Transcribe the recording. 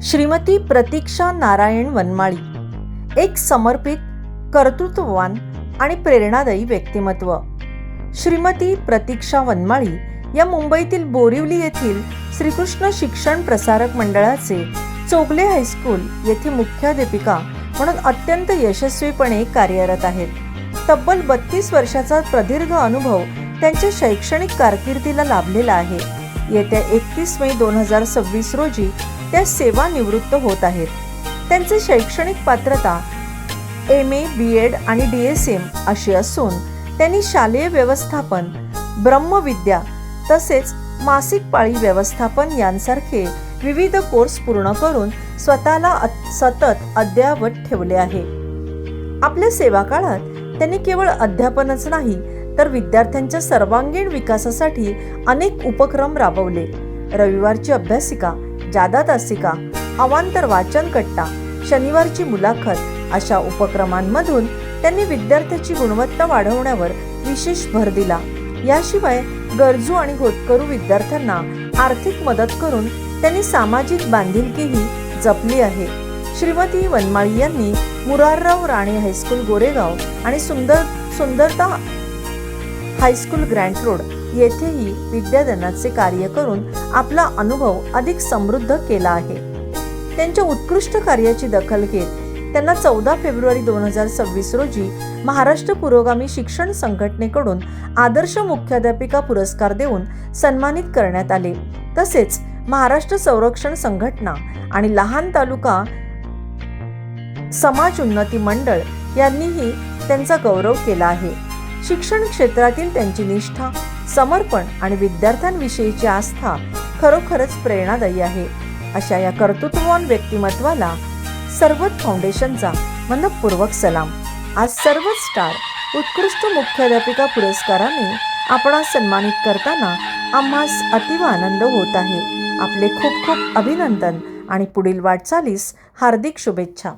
श्रीमती प्रतीक्षा नारायण वनमाळी, एक समर्पित, कर्तृत्ववान आणि प्रेरणादायी व्यक्तिमत्व. श्रीमती प्रतीक्षा वनमाळी या मुंबईतील बोरिवली येथील श्रीकृष्ण शिक्षण प्रसारक मंडळाचे चोगले हायस्कूल येथे मुख्याध्यापिका म्हणून अत्यंत यशस्वीपणे कार्यरत आहेत. तब्बल 32 वर्षाचा प्रदीर्घ अनुभव त्यांच्या शैक्षणिक कारकिर्दीला लाभलेला आहे. येत्या 31 मे 2026 रोजी त्या सेवानिवृत्त होत आहेत. त्यांचे शैक्षणिक पात्रता MA, BEd आणि DSM अशी असून त्यांनी शालेय व्यवस्थापन, ब्रह्मविद्या तसेच मासिक पाळी व्यवस्थापन यांसारखे विविध कोर्स पूर्ण करून स्वतःला सतत अद्ययावत ठेवले आहे. आपल्या सेवा काळात त्यांनी केवळ अध्यापनच नाही तर विद्यार्थ्यांच्या सर्वांगीण विकासासाठी अनेक उपक्रम राबवले. रविवारची अभ्यासिका, जादा तासिका, अवांतर वाचन कट्टा, शनिवारची मुलाखत अशा उपक्रमांमधून त्यांनी विद्यार्थ्याची गुणवत्ता वाढवण्यावर विशेष भर दिला. याशिवाय गरजू आणि होतकरू विद्यार्थ्यांना आर्थिक मदत करून त्यांनी सामाजिक बांधिलकीही जपली आहे. श्रीमती वनमाळी यांनी मुरारराव राणे हायस्कूल गोरेगाव आणि सुंदरता हायस्कूल ग्रँट रोड येथेही विद्यादानाचे कार्य करून आपला अनुभव अधिक समृद्ध केला आहे. त्यांच्या उत्कृष्ट कार्याची दखल घेत त्यांना 14 फेब्रुवारी 2026 रोजी महाराष्ट्र पुरोगामी शिक्षण संघटनेकडून आदर्श मुख्याध्यापिका पुरस्कार देऊन सन्मानित करण्यात आले. तसेच महाराष्ट्र संरक्षण संघटना आणि लहान तालुका समाज उन्नती मंडळ यांनीही त्यांचा गौरव केला आहे. शिक्षण क्षेत्रातील त्यांची निष्ठा, समर्पण आणि विद्यार्थ्यांविषयीची आस्था खरोखरच प्रेरणादायी आहे. अशा या कर्तृत्ववान व्यक्तिमत्वाला सर्वत फाउंडेशनचा मनपूर्वक सलाम. आज सर्वच स्टार उत्कृष्ट मुख्याध्यापिका पुरस्काराने आपणास सन्मानित करताना आम्हास अतीव आनंद होत आहे. आपले खूप खूप अभिनंदन आणि पुढील वाटचालीस हार्दिक शुभेच्छा.